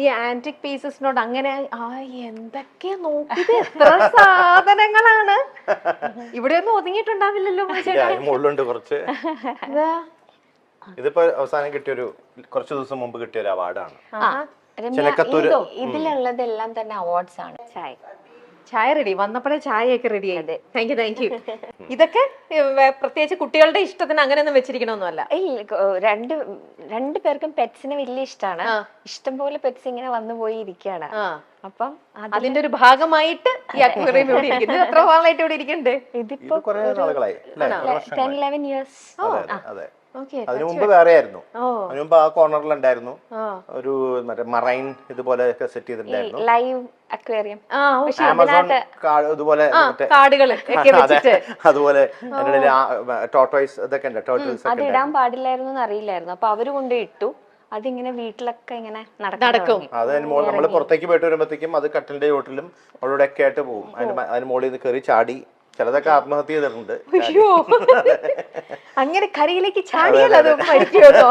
ഈ ആന്റിക് പീസസിനോട് അങ്ങനെ എന്തൊക്കെ നോക്കിയത്, എത്ര സാധനങ്ങളാണ്. ഇവിടെ ഒന്നും ഒതുങ്ങിയിട്ടുണ്ടാവില്ലല്ലോ മുകളിലുണ്ട് കുറച്ച്. ഇതിപ്പോ അവസാനം കിട്ടിയൊരു കുറച്ച് ദിവസം മുമ്പ് കിട്ടിയ ഒരു അവാർഡാണ്. ഇതിലുള്ളതെല്ലാം തന്നെ അവാർഡ്സ് ആണ്. ചായ റെഡി, വന്നപ്പോഴേ ചായയൊക്കെ റെഡി ആയി. Thank you. ഇതൊക്കെ പ്രത്യേകിച്ച് കുട്ടികളുടെ ഇഷ്ടത്തിന് അങ്ങനെയൊന്നും വെച്ചിരിക്കണമെന്നല്ല. രണ്ടു പേർക്കും പെറ്റ്സിനെ വലിയ ഇഷ്ടമാണ്. ഇഷ്ടം പോലെ പെറ്റ്സ് ഇങ്ങനെ വന്നു പോയി ഇരിക്കുകയാണ്. അപ്പം അതിന്റെ ഒരു ഭാഗമായിട്ട് ഈ അക്വേറിയം ഇവിടെ ഇരിക്കുന്നു. എത്ര നാളായിട്ട് ഇവിടെ ഇരിക്കുന്നുണ്ട്? ഇതിപ്പോ 10-11 years. അതിനു മുമ്പ് വേറെ ആയിരുന്നു. അതിനു മുമ്പ് ആ കോർണറിൽ ഉണ്ടായിരുന്നു ഒരു മറ്റേ മറൈൻ ഇതുപോലെ സെറ്റ് ചെയ്തിട്ടുണ്ടായിരുന്നു, ലൈവ് അക്വേറിയം. ആമസോൺ ഇതുപോലെ അതുപോലെ ടോർട്ടോയ്സ് ഇതൊക്കെ ഉണ്ട്. ടോർട്ടോയ്സ് അത് ഇടാൻ പാടില്ലായിരുന്നു അറിയില്ലായിരുന്നു. അപ്പൊ അവര് കൊണ്ട് ഇട്ടു. അതിങ്ങനെ വീട്ടിലൊക്കെ ഇങ്ങനെ നടക്കും. അത് നമ്മള് പുറത്തേക്ക് പോയിട്ട് വരുമ്പോഴത്തേക്കും അത് കട്ടിലിന്റെ ചോട്ടിലും അവളുടെ ഒക്കെ ആയിട്ട് പോകും. അതിന് മുകളിൽ നിന്ന് കയറി ചാടി ചിലതൊക്കെ ആത്മഹത്യ ചെയ്തിട്ടുണ്ട്. അങ്ങനെ കരയിലേക്ക് ചാടിയാൽ അത് മരിക്കുമോ?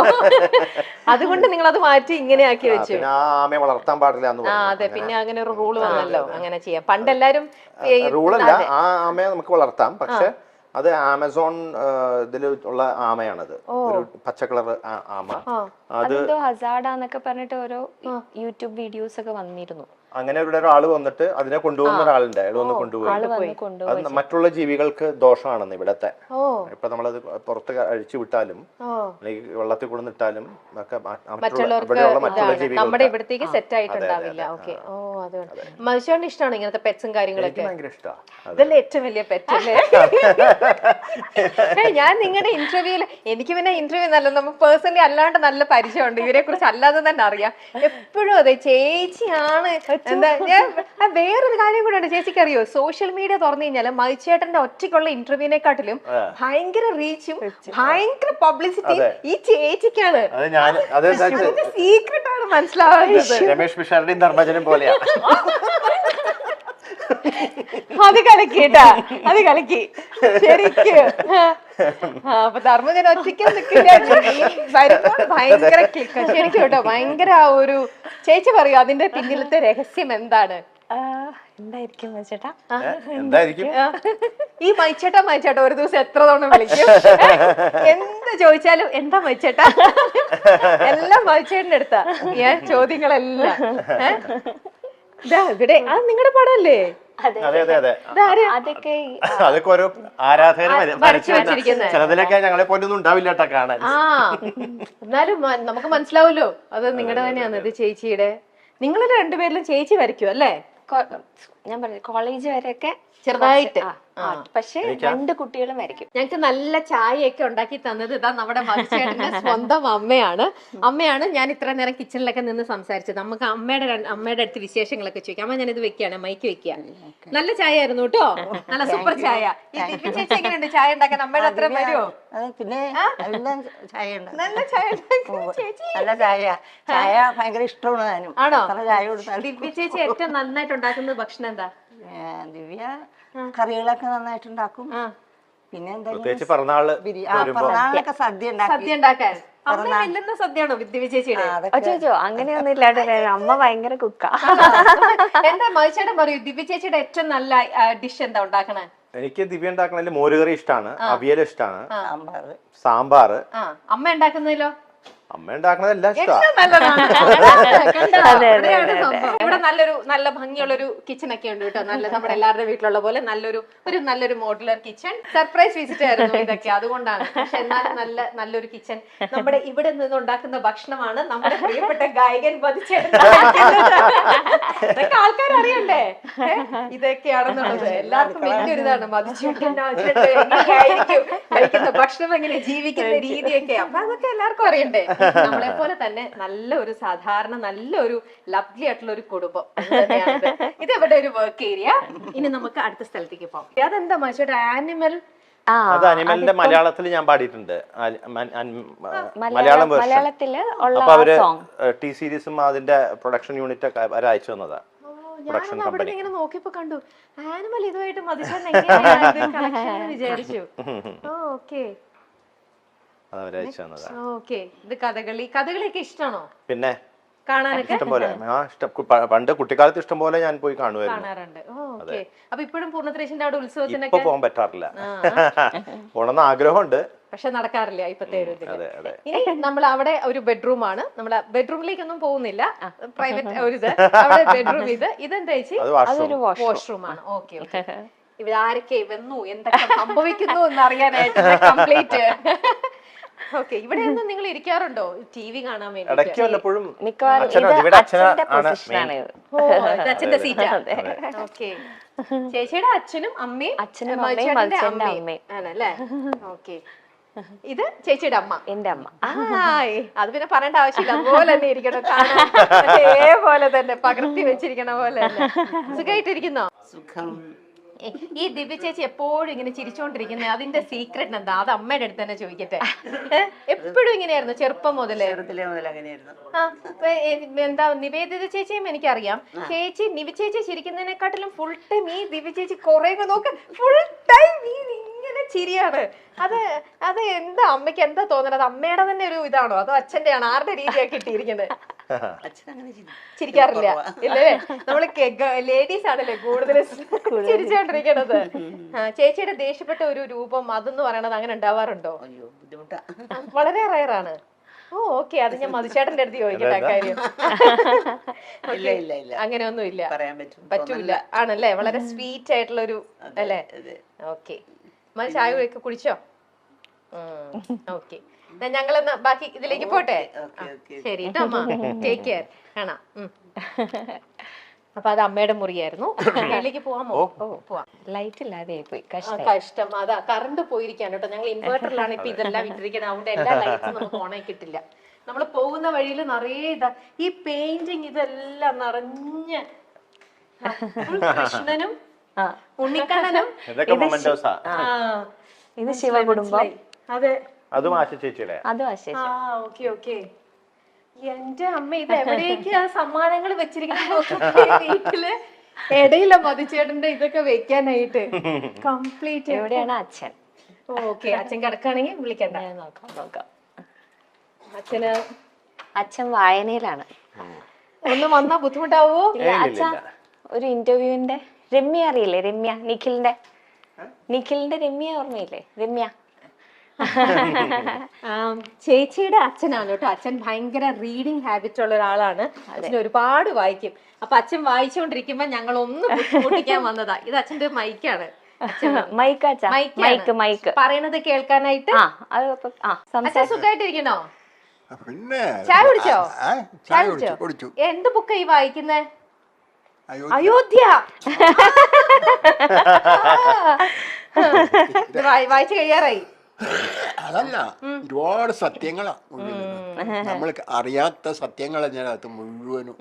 അതുകൊണ്ട് നിങ്ങൾ അത് മാറ്റി ഇങ്ങനെ ആക്കി വെച്ചു. ആമയെ വളർത്താൻ പാടില്ല. അതെ, പിന്നെ അങ്ങനെ ഒരു റൂള് വന്നല്ലോ, അങ്ങനെ ചെയ്യാം. പണ്ടെല്ലാരും റൂളല്ല, ആ ആമയെ നമുക്ക് വളർത്താം, പക്ഷെ അത് ആമസോൺ ഇതിൽ ഉള്ള ആമയാണത്, ഒരു പച്ച കളർ ആമ. അതെന്തോ ഹസാർഡാന്നൊക്കെ പറഞ്ഞിട്ട് ഓരോ യൂട്യൂബ് വീഡിയോസ് ഒക്കെ വന്നിരുന്നു. അങ്ങനെ ഇവിടെ ഒരാള് വന്നിട്ട് അതിനെ കൊണ്ടുപോകുന്ന ഒരാളുണ്ട്. അയാൾ വന്ന് കൊണ്ടുപോയി. അത് മറ്റുള്ള ജീവികൾക്ക് ദോഷമാണെന്ന് ഇവിടത്തെ. ഇപ്പൊ നമ്മളത് പുറത്ത് അഴിച്ചു വിട്ടാലും അല്ലെങ്കിൽ വെള്ളത്തിൽ കൊണ്ടുവന്നിട്ടാലും ഒക്കെ മറ്റുള്ള ജീവികൾ നമ്മുടെ ഇവിടത്തേക്ക് സെറ്റ് ആയിട്ടുണ്ടാവില്ല. ഓക്കെ. അതുകൊണ്ട് മനുഷ്യന് ഇഷ്ടമാണ് ഇങ്ങനത്തെ പെറ്റ്സും കാര്യങ്ങളൊക്കെ. ഭയങ്കര ഇഷ്ടമാണ്. ഇതല്ലേ ഏറ്റവും വലിയ പെറ്റ് അല്ലേ? ഞാൻ നിങ്ങളുടെ ഇന്റർവ്യൂല്, എനിക്ക് പിന്നെ ഇന്റർവ്യൂ നല്ല നമുക്ക് പേഴ്സണലി അല്ലാണ്ട് നല്ല പരിചയമുണ്ട്, ഇവരെ കുറിച്ച് അല്ലാതെ തന്നെ അറിയാം. എപ്പോഴും അതെ ചേച്ചിയാണ്. എന്താ ഞാൻ വേറൊരു കാര്യം കൂടെ ഉണ്ട്, ചേച്ചിക്ക് അറിയോ, സോഷ്യൽ മീഡിയ തുറന്നു കഴിഞ്ഞാല് മൈച്ചേട്ടന്റെ ഒറ്റയ്ക്കുള്ള ഇന്റർവ്യൂവിനെക്കാട്ടിലും ഭയങ്കര റീച്ചും ഭയങ്കര പബ്ലിസിറ്റി ഈ ചേച്ചിക്കാണ്. സീക്രട്ട് ആണ് മനസ്സിലാവുന്നത്. രമേഷ് പിഷാരുടെയും ധർമ്മജനും പോലെയാ. അത് കളിക്കിട്ടാ, അത് കളിക്കി ശരിക്കും. അപ്പൊ ധർമ്മജൻ ഒറ്റയ്ക്ക് നിൽക്കില്ല, വരുമ്പോൾ ഭയങ്കര ക്ലിക്ക് ശരിക്കും കേട്ടോ. ഭയങ്കര ഒരു ചേച്ചി പറയൂ, അതിന്റെ പിന്നിലത്തെ രഹസ്യം എന്താണ്? എന്തായിരിക്കും മൈച്ചേട്ടാ? ഈ മൈച്ചേട്ടാ ഒരു ദിവസം എത്ര തവണ വിളിക്കും? എന്ത് ചോദിച്ചാലും എന്താ മൈച്ചേട്ടാ, എല്ലാം മൈച്ചേട്ടന്റെ അടുത്താ ഞാൻ ചോദ്യങ്ങളെല്ലാം. ഇവിടെ അത് നിങ്ങളുടെ പടമല്ലേ? അതൊക്കെ ഓരോ ആരാധകര് വരച്ചു വെച്ചിരിക്കുന്നത്. ചിലതിലൊക്കെ ഞങ്ങളെ പോലൊന്നും ഉണ്ടാവില്ല കേട്ടോ കാണാൻ. എന്നാലും നമുക്ക് മനസ്സിലാവുമല്ലോ അത് നിങ്ങളുടെ തന്നെയാണ്. ഇത് ചേച്ചിയുടെ, നിങ്ങൾ രണ്ടുപേരിലും ചേച്ചി വരയ്ക്കും അല്ലേ? ഞാൻ പറഞ്ഞു കോളേജ് വരെയൊക്കെ ചെറുതായിട്ട്. പക്ഷെ രണ്ട് കുട്ടികളും വരയ്ക്കും. ഞങ്ങക്ക് നല്ല ചായയൊക്കെ ഉണ്ടാക്കി തന്നത് ഇതാ നമ്മുടെ മത്സ്യേട്ടന്റെ സ്വന്തം അമ്മയാണ്. ഞാൻ ഇത്ര നേരം കിച്ചണിലൊക്കെ നിന്ന് സംസാരിച്ചത്. നമുക്ക് അമ്മയുടെ അടുത്ത് വിശേഷങ്ങളൊക്കെ ചോദിക്കാം. അമ്മ ഞാനിത് വെക്കുകയാണ്, മൈക്ക് വെക്കുക. നല്ല ചായ ആയിരുന്നു കേട്ടോ, നല്ല സൂപ്പർ ചായ. ചേച്ചി എങ്ങനെയുണ്ട് ചായ ഉണ്ടാക്കാൻ? അമ്മയുടെ അത്ര വരുമോ? പിന്നെ നല്ല ചായ നല്ല ചായ ഭയങ്കര ഇഷ്ടമാണ്. ആണോ? ദിവ്യ ചേച്ചി ഏറ്റവും നന്നായിട്ട് ഉണ്ടാക്കുന്നത് ഭക്ഷണം എന്താ? ദിവ്യ കറികളൊക്കെ നന്നായിട്ടുണ്ടാക്കും. പിന്നെ പ്രത്യേകിച്ച് പിറന്നാളൊക്കെ സദ്യ ഉണ്ടാക്കാൻ സദ്യയാണോ ദിവ്യ ചേച്ചിയുടെ? ചോദിച്ചോ അങ്ങനെയൊന്നും ഇല്ലാണ്ട് അമ്മ ഭയങ്കര കുക്കാ. എന്താ മൈച്ചേട്ടൻ പറയൂ, ദിവ്യ ചേച്ചിയുടെ ഏറ്റവും നല്ല ഡിഷ് എന്താ ഉണ്ടാക്കണേ? എനിക്ക് ദിവ്യ ഉണ്ടാക്കണതിൽ മോരുകറി ഇഷ്ടമാണ്, അവിയൽ ഇഷ്ടമാണ്, സാമ്പാർ. അമ്മ ഉണ്ടാക്കുന്നതിലോ? അമ്മ ഉണ്ടാക്കണതെല്ലാം ഇവിടെ നല്ല ഭംഗിയുള്ളൊരു കിച്ചൺ ഒക്കെ ഉണ്ട് കേട്ടോ. നല്ല നമ്മുടെ എല്ലാവരുടെ വീട്ടിലുള്ള പോലെ നല്ലൊരു മോഡുലർ കിച്ചൺ. സർപ്രൈസ് വിസിറ്റ് ആയിരുന്നു ഇതൊക്കെ, അതുകൊണ്ടാണ്. പക്ഷെ എന്നാലും നല്ലൊരു കിച്ചൺ. നമ്മുടെ ഇവിടെ നിന്ന് ഉണ്ടാക്കുന്ന ഭക്ഷണമാണ് നമ്മുടെ പ്രിയപ്പെട്ട ഗായകൻ മതിച്ചേട്ടൻ. ഇതൊക്കെ ആൾക്കാർ അറിയണ്ടേ ഇതൊക്കെയാണെന്നുള്ളത്. എല്ലാവർക്കും വലിയൊരു ഇതാണ് മതിച്ചേട്ടൻ കഴിക്കുന്ന ഭക്ഷണം, എങ്ങനെ ജീവിക്കുന്ന രീതിയൊക്കെ. അപ്പൊ അതൊക്കെ എല്ലാവർക്കും അറിയണ്ടേ. നമ്മളെ പോലെ തന്നെ നല്ലൊരു സാധാരണ നല്ലൊരു ലവ്ലി ആയിട്ടുള്ള ഒരു കുടുംബം. ഇത് ഇവിടെ ഒരു വർക്ക് ഏരിയ. ഇനി നമുക്ക് അടുത്ത സ്ഥലത്തേക്ക് പോകാം. അതെന്താ മനുഷ്യരുടെ ആനിമൽ? അത് അനിമലിന്റെ മലയാളത്തിൽ ഞാൻ പാടിയിട്ടുണ്ട്, മലയാളം വേർഷൻ. അപ്പൊ അവര് ടി സീരീസും അതിന്റെ പ്രൊഡക്ഷൻ യൂണിറ്റ് ഒക്കെ അവര് അയച്ചു തന്നതാ. ഞാൻ അവിടെ ഇങ്ങനെ നോക്കിയപ്പോ കണ്ടു ആനിമൽ ഇതുമായിട്ട് മതിച്ചേട്ടൻ വിചാരിച്ചു. ഓക്കെ, അവരയച്ചു തന്നതാ. ഇത് കഥകളിയൊക്കെ ഇഷ്ടമാണോ? പിന്നെ കാണാനൊക്കെ ഇഷ്ടംപോലെ പണ്ട് കുട്ടിക്കാലത്ത് ഇഷ്ടംപോലെ ഞാൻ പോയി കാണുമായിരുന്നു. കാണാറുണ്ട്. ഓക്കെ. അപ്പൊ ഇപ്പോഴും പൂർണ്ണത്രേശിന്റെ അവിടെ ഇപ്പൊ ഉത്സവത്തിനൊക്കെ പോകാൻ പറ്റാറില്ല. പോണെന്ന് ആഗ്രഹമുണ്ട്, പക്ഷെ നടക്കാറില്ല ഇപ്പത്തെ ഒരു ഇതില്. അതെ അതെ. ഇനി നമ്മൾ അവിടെ ഒരു ബെഡ്റൂം ആണ്. നമ്മള് ബെഡ്റൂമിലേക്കൊന്നും പോകുന്നില്ല, പ്രൈവറ്റ് ഒരു ഇത് അവിടെ ബെഡ്റൂം. ഇതെന്താ ചേച്ചി? അത് വാഷ്റൂം. വാഷ്റൂം ആണ്. Okay okay. ഇവിടെ ആരൊക്കെ വന്നു, എന്തൊക്കെ സംഭവിക്കുന്നു എന്ന് അറിയാനായിട്ട് കംപ്ലീറ്റ്. ഓക്കെ. ഇവിടെ ഒന്നും നിങ്ങൾ ഇരിക്കാറുണ്ടോ ടി വി കാണാൻ വേണ്ടി? ഇടയ്ക്ക് വല്ലപ്പോഴും മിക്കവാറും അച്ഛന്റെ പൊസിഷനാണ് ഇത്. അച്ഛന്റെ സീറ്റാ. ഓക്കെ. ചേച്ചിയുടെ അച്ഛനും അമ്മയും മത്സ്യന്റെ അമ്മയും ആണല്ലേ? ഓക്കെ. ഇത് ചേച്ചിയുടെ അമ്മ, എന്റെ അമ്മ. അത് പിന്നെ പറയേണ്ട ആവശ്യമില്ല, അതുപോലെ തന്നെ ഇരിക്കണം, കാണാൻ അതേപോലെ തന്നെ പകർത്തി വെച്ചിരിക്കണ പോലെ തന്നെ. സുഖമായിട്ടിരിക്കുന്നോ? സുഖം. ഈ ദിവ്യ ചേച്ചി എപ്പോഴും ഇങ്ങനെ ചിരിച്ചോണ്ടിരിക്കുന്നത്, അതിന്റെ സീക്രട്ട് എന്താ? അത് അമ്മയുടെ അടുത്ത് തന്നെ ചോദിക്കട്ടെ. എപ്പോഴും ഇങ്ങനെയായിരുന്നു ചെറുപ്പം മുതലേ? ചെറുതിലേ മുതൽ അങ്ങനെയായിരുന്നു. എന്താ നിവേദിത ചേച്ചിയും എനിക്കറിയാം. ചേച്ചി നിവി ചേച്ചി ചിരിക്കുന്നതിനെക്കാട്ടിലും ഫുൾ ടൈം ഈ ദിവ്യ ചേച്ചി കൊറേ നോക്ക്, ഫുൾ ടൈം ഇങ്ങനെ ചിരിയാണ്. അത് എന്താ അമ്മയ്ക്ക് എന്താ തോന്നുന്നത്? അമ്മയുടെ തന്നെ ഒരു ഇതാണോ അതോ അച്ഛന്റെ ആണോ? ആരുടെ രീതിയാക്കി ഇട്ടിരിക്കുന്നത്? ചിരിക്കാറില്ല ഇല്ലേ? നമ്മള് ലേഡീസ് ആണല്ലേ കൂടുതൽ ചിരിച്ചോണ്ടിരിക്കണത്. ചേച്ചിയുടെ ദേഷ്യപ്പെട്ട ഒരു രൂപം അതെന്ന് പറയണത് അങ്ങനെ ഉണ്ടാവാറുണ്ടോ? വളരെ റയറാണ്. ഓ ഓക്കെ. അത് ഞാൻ മധുചേട്ടന്റെ അടുത്ത് ചോദിക്കട്ടെ ആ കാര്യം. അങ്ങനെയൊന്നും ഇല്ല, പറ്റൂല ആണല്ലേ? വളരെ സ്വീറ്റ് ആയിട്ടുള്ള ഒരു അല്ലേ? ഓക്കെ. ചായ ഒക്കെ കുടിച്ചോ? ഓക്കെ. ഞങ്ങളെന്നാ ബാക്കി ഇതിലേക്ക് പോട്ടെ. ശരി കേട്ടോ അമ്മ, ടേക്ക് കെയർ. കാണാം. അപ്പൊ അത് അമ്മയുടെ മുറിയായിരുന്നു. അതിലേക്ക് പോവാമോ? പോവാം. ലൈറ്റ് ഇല്ലാതെ പോയി, കഷ്ടം. അതാ കറണ്ട് പോയിരിക്കാണ് കേട്ടോ. ഞങ്ങൾ ഇൻവേർട്ടറിലാണ് ഇപ്പൊ ഇതെല്ലാം ഇട്ടിരിക്കുന്നത്. അതുകൊണ്ട് എല്ലാ ലൈറ്റ്സും നമുക്ക് ഓണായി കിട്ടില്ല. നമ്മൾ പോകുന്ന വഴിയിൽ നിറയെ ഇതാ ഈ പെയിന്റിങ് ഇതെല്ലാം നിറഞ്ഞ് കൃഷ്ണനും ഉണ്ണിക്കണ്ണനും. ഇത് ശിവകുടുംബം. അതെ, അതും ആശ ചേച്ചിയുടെ. അതും ആശ. Okay okay. എന്റെ അമ്മ ഇത് എവിടേക്ക് ആ സമ്മാനങ്ങൾ വെച്ചിരിക്കുന്ന വീട്ടില് ഇടയില മധുചേട്ടന്റെ ഇതൊക്കെ വെക്കാനായിട്ട് കംപ്ലീറ്റ്. എവിടെയാണ് അച്ഛൻ? ഓക്കെ. അച്ഛൻ കിടക്കാണെങ്കിൽ വിളിക്കണ്ട. നോക്കാം. അച്ഛൻ വായനയിലാണ്. ഒന്ന് വന്നാ ബുദ്ധിമുട്ടാവോ? അച്ഛ ഒരു ഇന്റർവ്യൂവിന്റെ രമ്യ അറിയില്ലേ? രമ്യ, നിഖിലിന്റെ രമ്യ ഓർമ്മയില്ലേ? രമ്യ ചേച്ചിയുടെ അച്ഛനാണ് കേട്ടോ. അച്ഛൻ ഭയങ്കര റീഡിങ് ഹാബിറ്റ് ഉള്ള ഒരാളാണ്. അച്ഛൻ ഒരുപാട് വായിക്കും. അപ്പൊ അച്ഛൻ വായിച്ചുകൊണ്ടിരിക്കുമ്പോ ഞങ്ങൾ ഒന്ന് ബുദ്ധിമുട്ടിക്കാൻ വന്നതാ. ഇത് അച്ഛന്റെ മൈക്കാണ്. മൈക്ക് പറയണത് കേൾക്കാനായിട്ട്. അച്ഛൻ സുഖമായിട്ടിരിക്കണോ? പിന്നെ ചായ കുടിച്ചോ? ചായ കുടിച്ചു. എന്ത് ബുക്കാ ഈ വായിക്കുന്നേ? അയോധ്യ. വായിച്ചു കഴിയാറായി. അതല്ല, ഒരുപാട് സത്യങ്ങളാ നമ്മൾ അറിയാത്ത സത്യങ്ങൾ അതിനകത്ത് മുഴുവനും.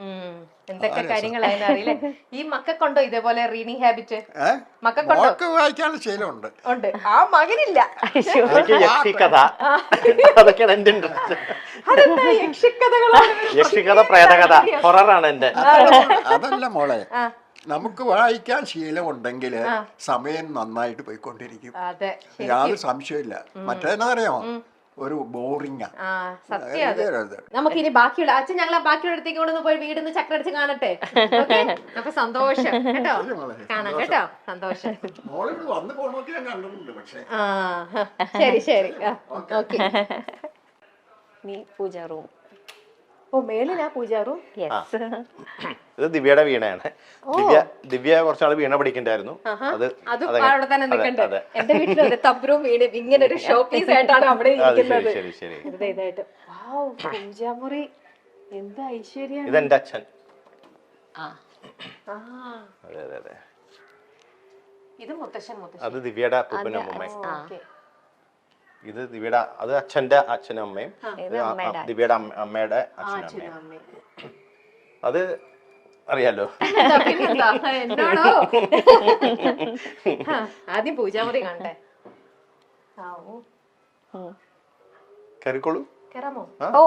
എന്തൊക്കെ കാര്യങ്ങളായിരുന്നു അറിയില്ലേ? ഈ മക്കൾക്കുണ്ടോ ഇതേപോലെ റീഡിങ് ഹാബിറ്റ്? മക്കൾക്കുണ്ടോ? വായിക്കാനുള്ള ശീലമുണ്ട്. ഉണ്ട്. ആ മകനില്ല. അതൊക്കെയാണ് എന്റെ ഇൻട്രസ്റ്റ്. യക്ഷിക്കഥ, പ്രേതകഥ, ഹൊററാണ് എന്റെ. അതല്ല മോളെ, നമുക്ക് വായിക്കാൻ ശീലമുണ്ടെങ്കിൽ സമയം നന്നായിട്ട് പോയിക്കൊണ്ടിരിക്കും. യാതൊരു സംശയമില്ല. മറ്റേതറിയാമോ, ഒരു ബോറിംഗ്. നമുക്കിനി ബാക്കിയുള്ള അച്ഛൻ ഞങ്ങളെ ബാക്കിയുള്ള അടുത്തേക്ക് കൊണ്ടൊന്ന് പോയി വീടിന്ന് ചക്രടിച്ച് കാണട്ടെ. അപ്പൊ സന്തോഷം കേട്ടോ, കാണാം കേട്ടോ, സന്തോഷം. ശരി ശരി. ഓക്കെ. നീ പൂജ റൂം. ഓ, മേളിലാ പൂജാ റൂം. ഇത് ദിവ്യയുടെ വീണയാണ്. ദിവ്യ കുറച്ചാള് വീണ പഠിക്കണ്ടായിരുന്നു. അത് അവിടെ തന്നെ നിൽക്കണ്ടത്. എന്റെ വീട്ടിൽ ഒരു തബ്രും വീട് ഇങ്ങനെ ഒരു ഷോ പീസ് ആയിട്ടാണ് അവിടെ ഇരിക്കുന്നത്. ഇതായിട്ട് പൂജാമുറി എന്താ ഐശ്വര്യം. ഇതെന്റെ അച്ഛൻ. ഇത് മുത്തശ്ശൻ. അത് ദിവ്യയുടെ അപ്പൂപ്പനും അമ്മയും. ഇത് ദിവ്യയുടെ, അത് അച്ഛന്റെ അച്ഛനും അമ്മയും. ദിവ്യയുടെ അമ്മയുടെ അച്ഛനും അമ്മയും. അത് അറിയാലോ. എന്നോടോ? ആദ്യം പൂജാമുറി കാണട്ടെ. കയറിക്കോളൂ. കയറാമോ? ഓ